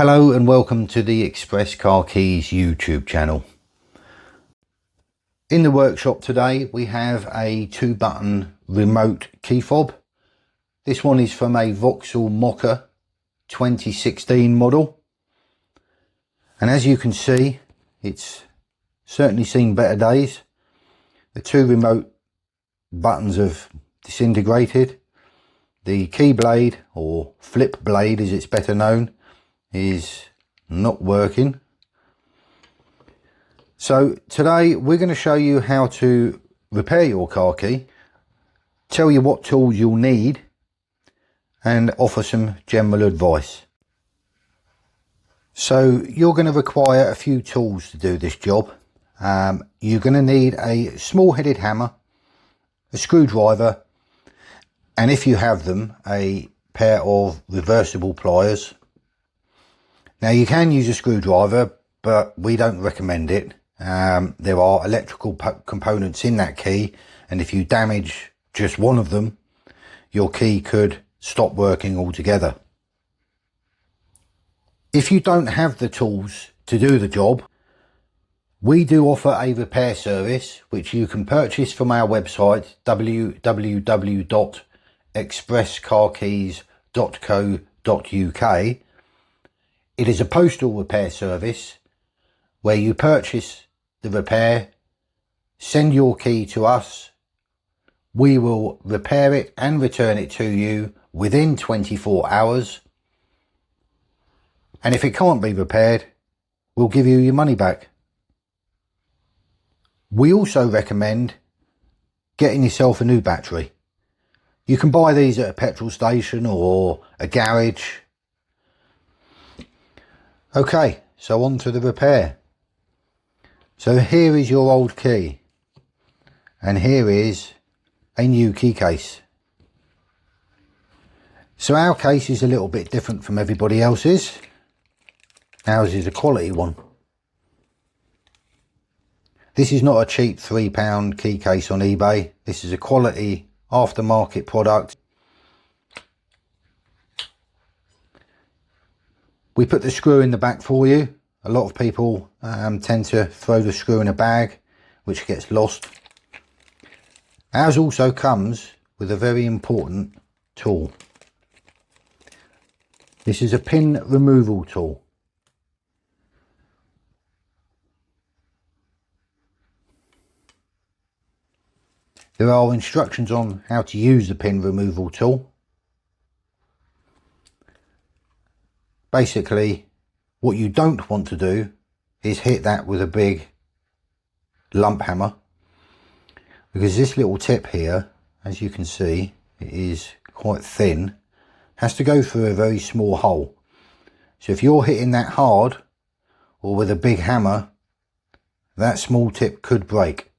Hello and welcome to the Express Car Keys YouTube channel. In the workshop today we have a 2-button remote key fob. This one is from a Vauxhall Mokka 2016 model, and as you can see it's certainly seen better days. The 2 remote buttons have disintegrated. The key blade, or flip blade as it's better known, is not working. So today we're going to show you how to repair your car key, tell you what tools you'll need, and offer some general advice. So you're going to require a few tools to do this job. You're going to need a small headed hammer, a screwdriver, and if you have them, a pair of reversible pliers. Now you can use a screwdriver, but we don't recommend it. There are electrical components in that key, and if you damage just one of them, your key could stop working altogether. If you don't have the tools to do the job, we do offer a repair service which you can purchase from our website www.expresscarkeys.co.uk. It is a postal repair service where you purchase the repair, send your key to us, we will repair it and return it to you within 24 hours. And if it can't be repaired, we'll give you your money back. We also recommend getting yourself a new battery. You can buy these at a petrol station or a garage. Okay, so on to the repair. So here is your old key, and here is a new key case. So our case is a little bit different from everybody else's. Ours is a quality one. This is not a cheap £3 key case on eBay. This is a quality aftermarket product. We put the screw in the back for you. A lot of people tend to throw the screw in a bag, which gets lost. Ours also comes with a very important tool. This is a pin removal tool. There are instructions on how to use the pin removal tool. Basically, what you don't want to do is hit that with a big lump hammer, because this little tip here, as you can see, it is quite thin, has to go through a very small hole. So if you're hitting that hard or with a big hammer, that small tip could break.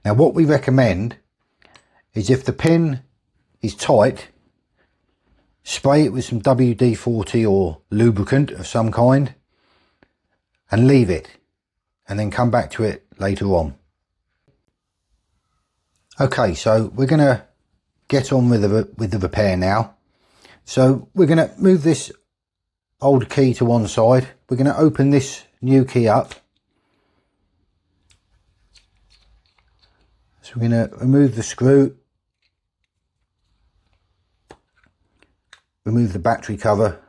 Now what we recommend is, if the pin is tight, spray it with some WD-40 or lubricant of some kind and leave it, and then come back to it later on. Okay, so we're going to get on with the repair now. So we're going to move this old key to one side. We're going to open this new key up. So we're going to remove the screw, remove the battery cover,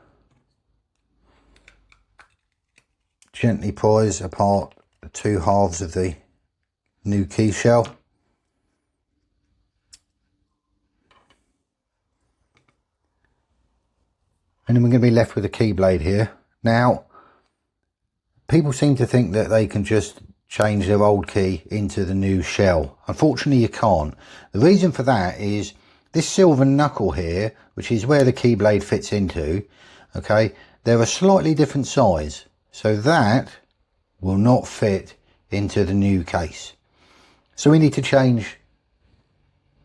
gently prise apart the 2 halves of the new key shell. And then we're going to be left with a key blade here. Now, people seem to think that they can just change their old key into the new shell. Unfortunately, you can't. The reason for that is this silver knuckle here, which is where the key blade fits into, okay, they're a slightly different size. So that will not fit into the new case. So we need to change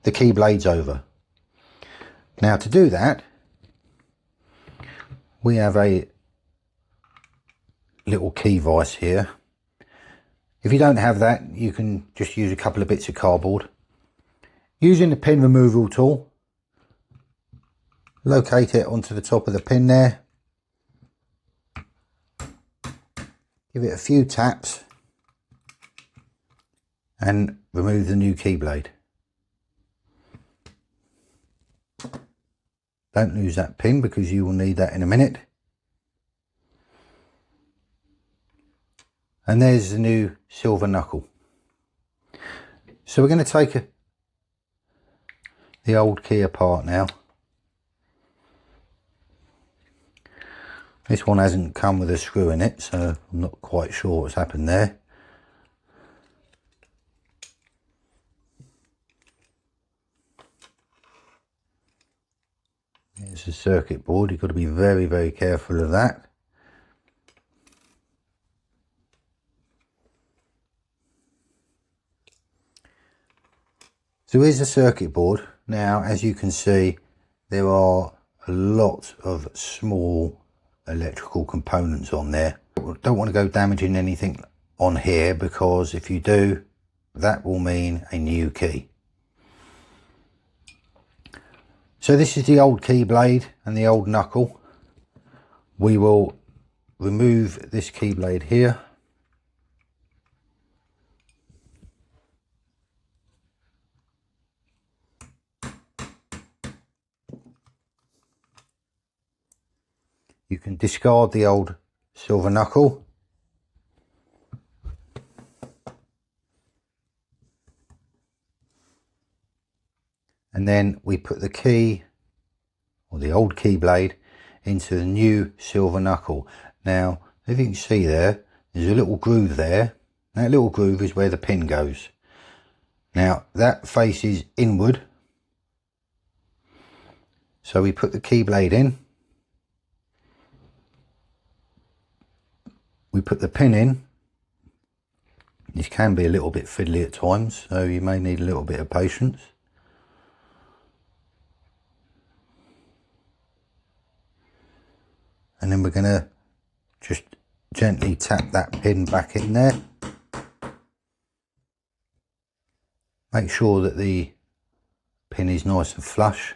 the key blades over. Now to do that, we have a little key vise here. If you don't have that, you can just use a couple of bits of cardboard. Using the pin removal tool, locate it onto the top of the pin there, give it a few taps and remove the new key blade. Don't lose that pin because you will need that in a minute. And there's the new silver knuckle. So we're going to take the old key apart now. This one hasn't come with a screw in it, so I'm not quite sure what's happened there. There's the circuit board. You've got to be very, very careful of that. So here's the circuit board. Now, as you can see, there are a lot of small electrical components on there. Don't want to go damaging anything on here, because if you do, that will mean a new key. So this is the old key blade and the old knuckle. We will remove this key blade here. You can discard the old silver knuckle. And then we put the key, or the old key blade, into the new silver knuckle. Now, if you can see there's a little groove there. That little groove is where the pin goes. Now, that faces inward. So we put the key blade in. We put the pin in. This can be a little bit fiddly at times, so you may need a little bit of patience. And then we're going to just gently tap that pin back in there. Make sure that the pin is nice and flush.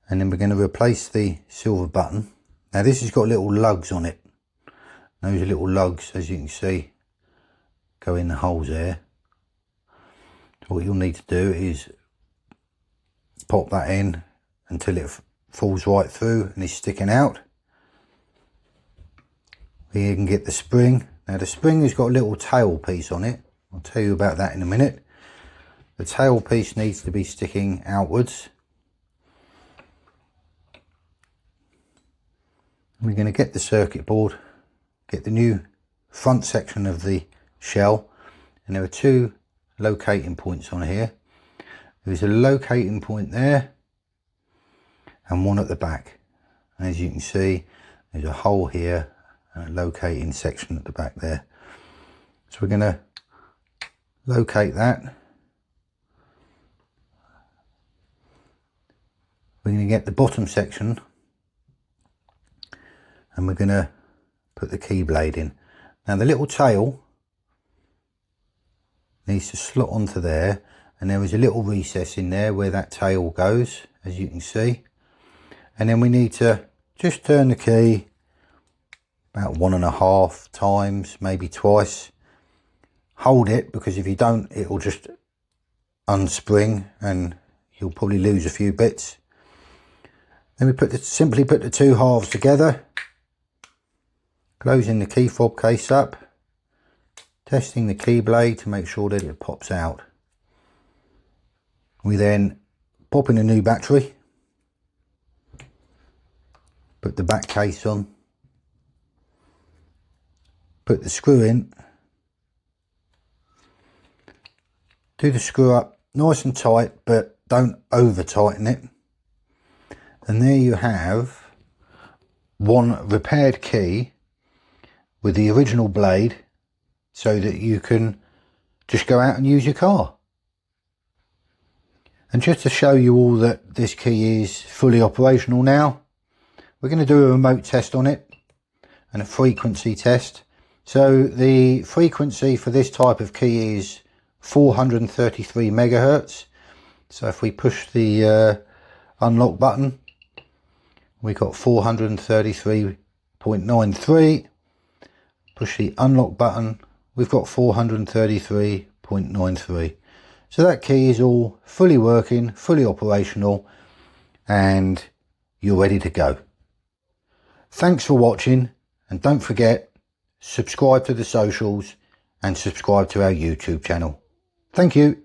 And then we're going to replace the silver button. Now this has got little lugs on it. Those little lugs, as you can see, go in the holes there. So what you'll need to do is pop that in until it falls right through and is sticking out. You can get the spring. Now the spring has got a little tail piece on it. I'll tell you about that in a minute. The tail piece needs to be sticking outwards. We're going to get the circuit board, get the new front section of the shell, and there are two locating points on here. There's a locating point there and one at the back. And as you can see, there's a hole here and a locating section at the back there. So we're going to locate that. We're going to get the bottom section and we're going to put the key blade in. Now the little tail needs to slot onto there, and there is a little recess in there where that tail goes, as you can see. And then we need to just turn the key about 1.5 times, maybe twice. Hold it, because if you don't, it will just unspring and you'll probably lose a few bits. Then we simply put the two halves together, closing the key fob case up, testing the key blade to make sure that it pops out. We then pop in a new battery, put the back case on, put the screw in, do the screw up nice and tight, but don't over tighten it. And there you have one repaired key with the original blade, so that you can just go out and use your car. And just to show you all that this key is fully operational now, we're going to do a remote test on it and a frequency test. So the frequency for this type of key is 433 megahertz. So if we push the unlock button, we got 433.93. push the unlock button, we've got 433.93. So that key is all fully working, fully operational, and you're ready to go. Thanks for watching, and don't forget, subscribe to the socials and subscribe to our YouTube channel. Thank you.